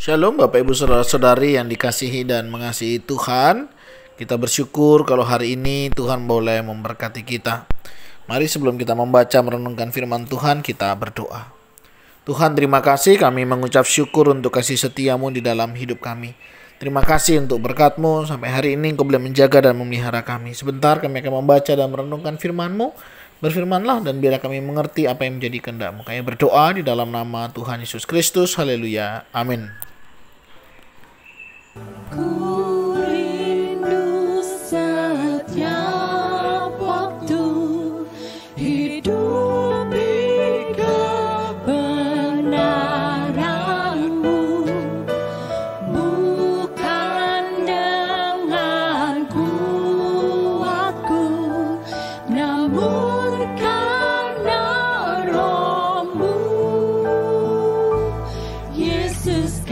Shalom Bapak Ibu Saudara-saudari yang dikasihi dan mengasihi Tuhan. Kita bersyukur kalau hari ini Tuhan boleh memberkati kita. Mari sebelum kita membaca merenungkan firman Tuhan, kita berdoa. Tuhan, terima kasih, kami mengucap syukur untuk kasih setiamu di dalam hidup kami. Terima kasih untuk berkat-Mu, sampai hari ini Engkau boleh menjaga dan memelihara kami. Sebentar kami akan membaca dan merenungkan firman-Mu. Berfirmanlah dan biarlah kami mengerti apa yang menjadi kehendak-Mu. Kami berdoa di dalam nama Tuhan Yesus Kristus. Haleluya. Amin. Ku rindu setiap waktu hidup di kebenaran-Mu, bukan dengan kuatku, namun karena Roh-Mu. Yesus,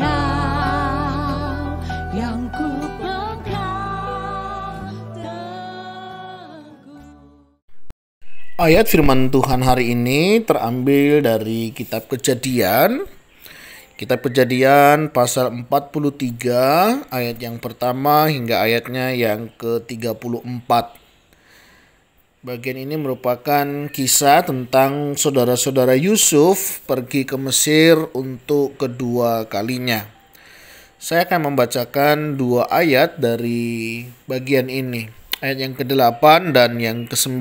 yang ku pegang teguh. Ayat firman Tuhan hari ini terambil dari kitab Kejadian. Kitab Kejadian pasal 43 ayat yang pertama hingga ayatnya yang ke-34. Bagian ini merupakan kisah tentang saudara-saudara Yusuf pergi ke Mesir untuk kedua kalinya. Saya akan membacakan dua ayat dari bagian ini, ayat yang ke-8 dan yang ke-9.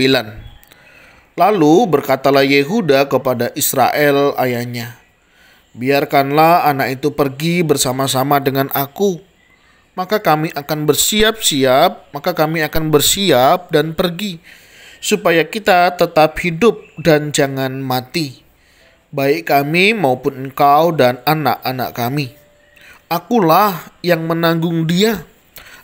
Lalu berkatalah Yehuda kepada Israel ayahnya, biarkanlah anak itu pergi bersama-sama dengan aku, maka kami akan bersiap dan pergi, supaya kita tetap hidup dan jangan mati, baik kami maupun engkau dan anak-anak kami. Akulah yang menanggung dia.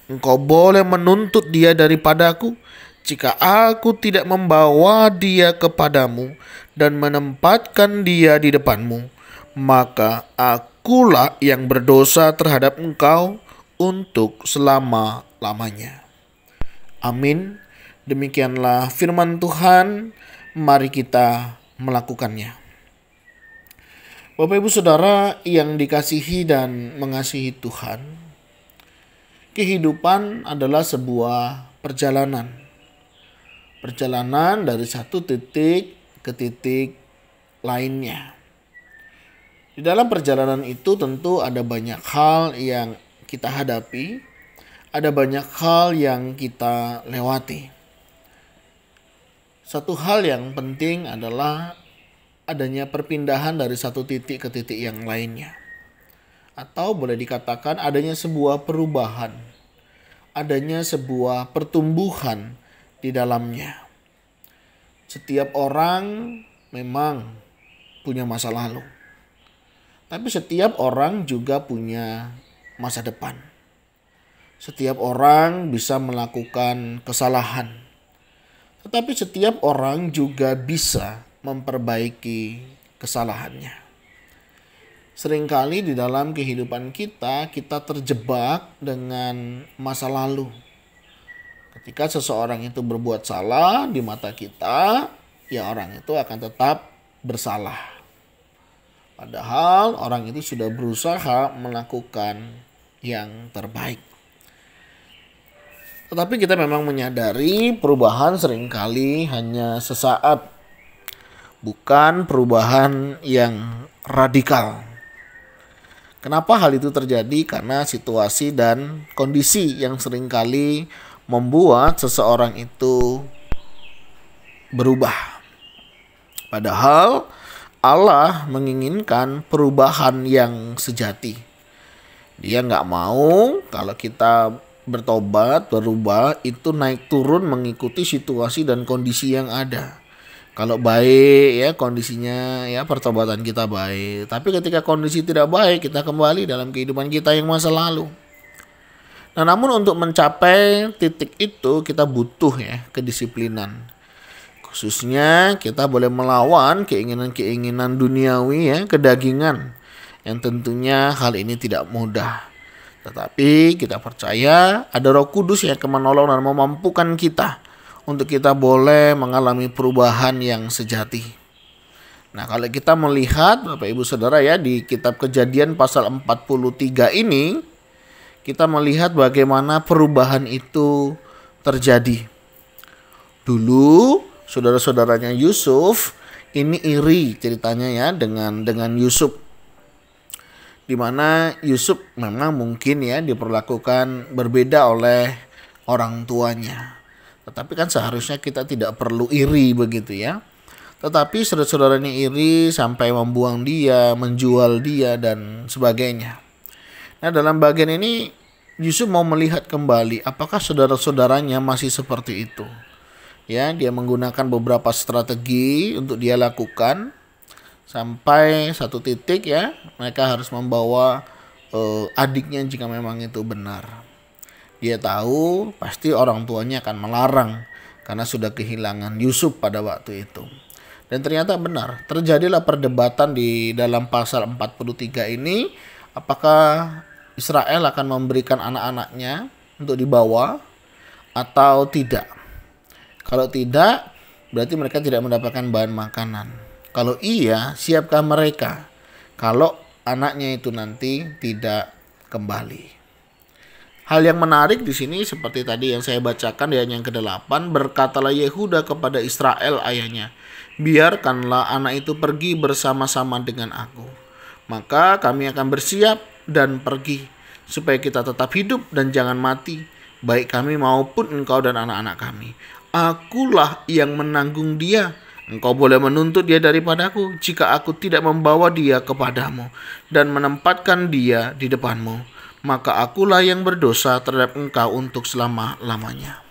Engkau boleh menuntut dia daripadaku. Jika aku tidak membawa dia kepadamu dan menempatkan dia di depanmu, maka akulah yang berdosa terhadap engkau untuk selama-lamanya. Amin. Demikianlah firman Tuhan. Mari kita melakukannya. Bapak Ibu Saudara yang dikasihi dan mengasihi Tuhan, kehidupan adalah sebuah perjalanan. Perjalanan dari satu titik ke titik lainnya. Di dalam perjalanan itu tentu ada banyak hal yang kita hadapi, ada banyak hal yang kita lewati. Satu hal yang penting adalah adanya perpindahan dari satu titik ke titik yang lainnya. Atau boleh dikatakan adanya sebuah perubahan, adanya sebuah pertumbuhan di dalamnya. Setiap orang memang punya masa lalu, tapi setiap orang juga punya masa depan. Setiap orang bisa melakukan kesalahan, tetapi setiap orang juga bisa memperbaiki kesalahannya. Seringkali di dalam kehidupan kita terjebak dengan masa lalu. Ketika seseorang itu berbuat salah di mata kita, ya orang itu akan tetap bersalah. Padahal orang itu sudah berusaha melakukan yang terbaik. Tetapi kita memang menyadari perubahan seringkali hanya sesaat, bukan perubahan yang radikal. Kenapa hal itu terjadi? Karena situasi dan kondisi yang seringkali membuat seseorang itu berubah. Padahal Allah menginginkan perubahan yang sejati. Dia nggak mau kalau kita bertobat, berubah, itu naik turun mengikuti situasi dan kondisi yang ada. Kalau baik ya kondisinya, ya pertobatan kita baik. Tapi ketika kondisi tidak baik, kita kembali dalam kehidupan kita yang masa lalu. Nah, namun untuk mencapai titik itu kita butuh ya kedisiplinan. Khususnya kita boleh melawan keinginan-keinginan duniawi ya, kedagingan. Yang tentunya hal ini tidak mudah. Tetapi kita percaya ada Roh Kudus yang akan menolong dan memampukan kita untuk kita boleh mengalami perubahan yang sejati. Nah, kalau kita melihat Bapak Ibu Saudara ya di kitab Kejadian pasal 43 ini, kita melihat bagaimana perubahan itu terjadi. Dulu saudara-saudaranya Yusuf ini iri ceritanya ya dengan Yusuf. Di mana Yusuf memang mungkin ya diperlakukan berbeda oleh orang tuanya. Tetapi kan seharusnya kita tidak perlu iri begitu ya. Tetapi saudara-saudaranya iri sampai membuang dia, menjual dia dan sebagainya. Nah, dalam bagian ini Yusuf mau melihat kembali apakah saudara-saudaranya masih seperti itu. Ya, dia menggunakan beberapa strategi untuk dia lakukan sampai satu titik ya, mereka harus membawa adiknya jika memang itu benar. Dia tahu pasti orang tuanya akan melarang karena sudah kehilangan Yusuf pada waktu itu. Dan ternyata benar, terjadilah perdebatan di dalam pasal 43 ini, apakah Israel akan memberikan anak-anaknya untuk dibawa atau tidak. Kalau tidak, berarti mereka tidak mendapatkan bahan makanan. Kalau iya, siapkah mereka kalau anaknya itu nanti tidak kembali? Hal yang menarik di sini seperti tadi yang saya bacakan di ayat yang ke-8, berkatalah Yehuda kepada Israel ayahnya, biarkanlah anak itu pergi bersama-sama dengan aku. Maka kami akan bersiap dan pergi, supaya kita tetap hidup dan jangan mati, baik kami maupun engkau dan anak-anak kami. Akulah yang menanggung dia. Engkau boleh menuntut dia daripadaku jika aku tidak membawa dia kepadamu dan menempatkan dia di depanmu. Maka akulah yang berdosa terhadap engkau untuk selama-lamanya.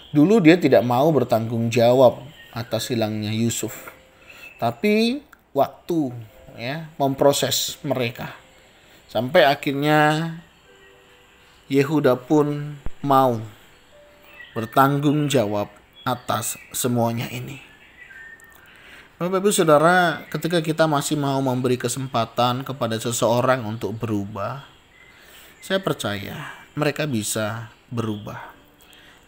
Dulu dia tidak mau bertanggung jawab atas hilangnya Yusuf. Tapi waktu ya memproses mereka. Sampai akhirnya Yehuda pun mau bertanggung jawab atas semuanya ini. Bapak Ibu Saudara, ketika kita masih mau memberi kesempatan kepada seseorang untuk berubah, saya percaya mereka bisa berubah.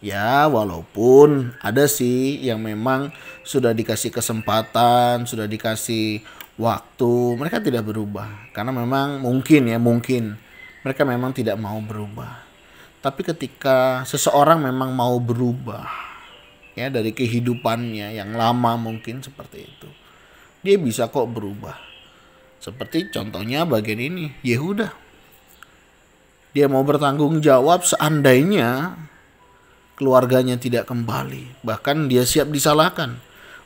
Ya, walaupun ada sih yang memang sudah dikasih kesempatan, sudah dikasih waktu, mereka tidak berubah. Karena memang mungkin mereka memang tidak mau berubah. Tapi ketika seseorang memang mau berubah, ya dari kehidupannya yang lama mungkin seperti itu, dia bisa kok berubah. Seperti contohnya bagian ini, Yehuda. Dia mau bertanggung jawab seandainya keluarganya tidak kembali. Bahkan dia siap disalahkan.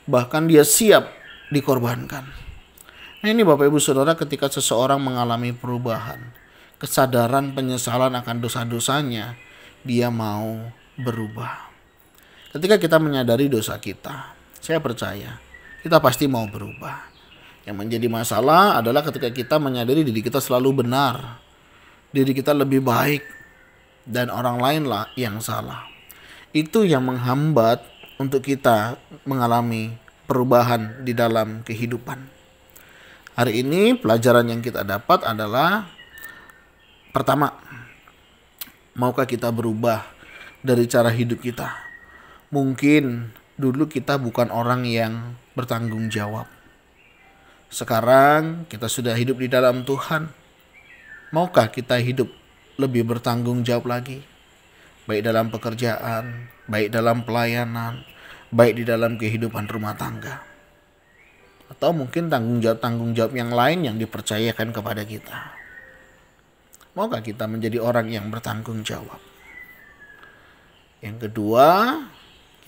Bahkan dia siap dikorbankan. Nah, ini Bapak Ibu Saudara, ketika seseorang mengalami perubahan, kesadaran penyesalan akan dosa-dosanya, dia mau berubah. Ketika kita menyadari dosa kita, saya percaya kita pasti mau berubah. Yang menjadi masalah adalah ketika kita menyadari diri kita selalu benar, diri kita lebih baik, dan orang lainlah yang salah. Itu yang menghambat untuk kita mengalami perubahan di dalam kehidupan. Hari ini pelajaran yang kita dapat adalah, pertama, maukah kita berubah dari cara hidup kita? Mungkin dulu kita bukan orang yang bertanggung jawab. Sekarang kita sudah hidup di dalam Tuhan. Maukah kita hidup lebih bertanggung jawab lagi? Baik dalam pekerjaan, baik dalam pelayanan, baik di dalam kehidupan rumah tangga. Atau mungkin tanggung jawab yang lain yang dipercayakan kepada kita. Maukah kita menjadi orang yang bertanggung jawab? Yang kedua,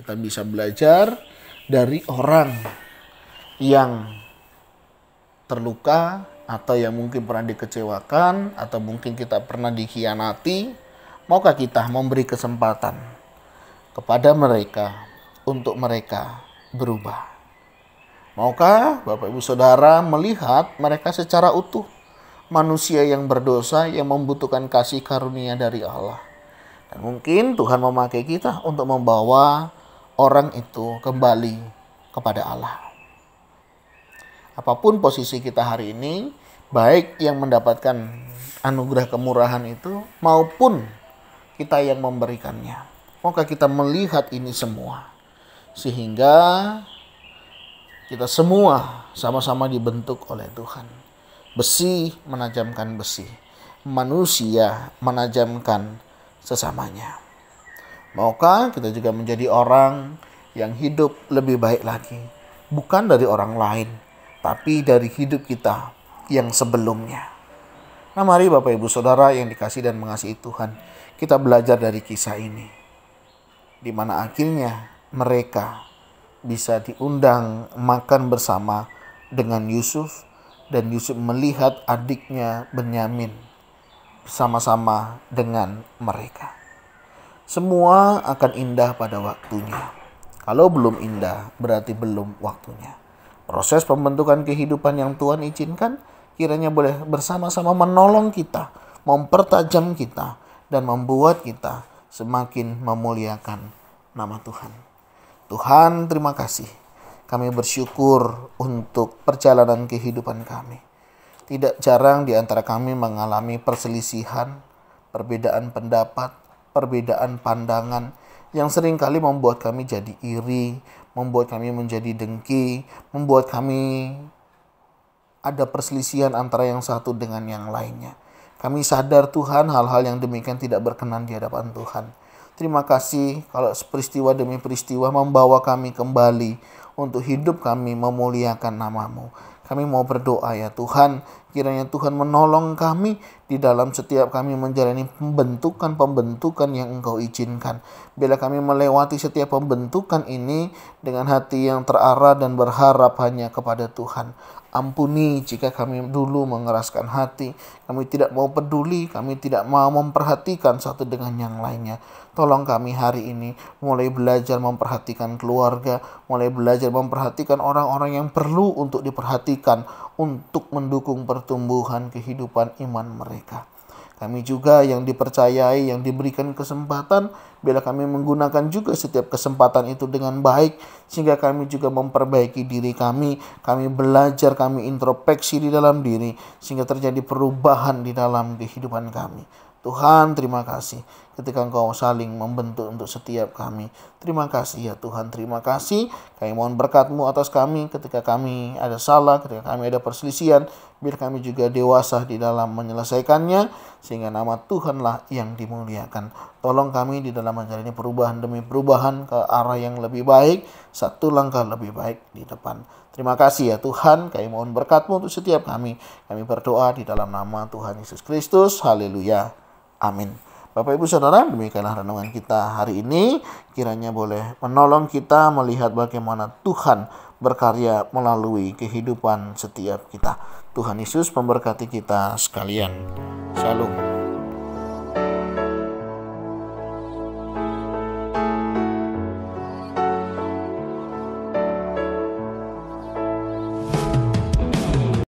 kita bisa belajar dari orang yang terluka, atau yang mungkin pernah dikecewakan, atau mungkin kita pernah dikhianati. Maukah kita memberi kesempatan kepada mereka untuk mereka berubah? Maukah Bapak Ibu Saudara melihat mereka secara utuh, manusia yang berdosa yang membutuhkan kasih karunia dari Allah? Dan mungkin Tuhan memakai kita untuk membawa orang itu kembali kepada Allah. Apapun posisi kita hari ini, baik yang mendapatkan anugerah kemurahan itu maupun kita yang memberikannya, maukah kita melihat ini semua sehingga Kita semua sama-sama dibentuk oleh Tuhan. Besi menajamkan besi, manusia menajamkan sesamanya. Maukah kita juga menjadi orang yang hidup lebih baik lagi, bukan dari orang lain, tapi dari hidup kita yang sebelumnya. Nah, mari Bapak Ibu Saudara yang dikasihi dan mengasihi Tuhan, kita belajar dari kisah ini, di mana akhirnya mereka bisa diundang makan bersama dengan Yusuf, dan Yusuf melihat adiknya Benyamin bersama-sama dengan mereka. Semua akan indah pada waktunya. Kalau belum indah, berarti belum waktunya. Proses pembentukan kehidupan yang Tuhan izinkan kiranya boleh bersama-sama menolong kita, mempertajam kita, dan membuat kita semakin memuliakan nama Tuhan. Tuhan, terima kasih. Kami bersyukur untuk perjalanan kehidupan kami. Tidak jarang di antara kami mengalami perselisihan, perbedaan pendapat, perbedaan pandangan yang seringkali membuat kami jadi iri, membuat kami menjadi dengki, membuat kami ada perselisihan antara yang satu dengan yang lainnya. Kami sadar Tuhan, hal-hal yang demikian tidak berkenan di hadapan Tuhan. Terima kasih kalau peristiwa demi peristiwa membawa kami kembali untuk hidup kami memuliakan nama-Mu. Kami mau berdoa ya Tuhan, kiranya Tuhan menolong kami di dalam setiap kami menjalani pembentukan yang Engkau izinkan. Bila kami melewati setiap pembentukan ini dengan hati yang terarah dan berharap hanya kepada Tuhan. Ampuni jika kami dulu mengeraskan hati, kami tidak mau peduli, kami tidak mau memperhatikan satu dengan yang lainnya. Tolong kami hari ini mulai belajar memperhatikan keluarga, mulai belajar memperhatikan orang-orang yang perlu untuk diperhatikan untuk mendukung pertumbuhan kehidupan iman mereka. Kami juga yang dipercayai, yang diberikan kesempatan, bila kami menggunakan juga setiap kesempatan itu dengan baik, sehingga kami juga memperbaiki diri kami belajar, kami introspeksi di dalam diri, sehingga terjadi perubahan di dalam kehidupan kami. Tuhan, terima kasih ketika Engkau saling membentuk untuk setiap kami. Terima kasih ya Tuhan, terima kasih. Kami mohon berkat-Mu atas kami ketika kami ada salah, ketika kami ada perselisihan. Biar kami juga dewasa di dalam menyelesaikannya, sehingga nama Tuhanlah yang dimuliakan. Tolong kami di dalam menjalani perubahan demi perubahan ke arah yang lebih baik, satu langkah lebih baik di depan. Terima kasih ya Tuhan, kami mohon berkat-Mu untuk setiap kami. Kami berdoa di dalam nama Tuhan Yesus Kristus. Haleluya. Amin. Bapak Ibu Saudara, demikianlah renungan kita hari ini. Kiranya boleh menolong kita melihat bagaimana Tuhan berkarya melalui kehidupan setiap kita. Tuhan Yesus memberkati kita sekalian. Shalom.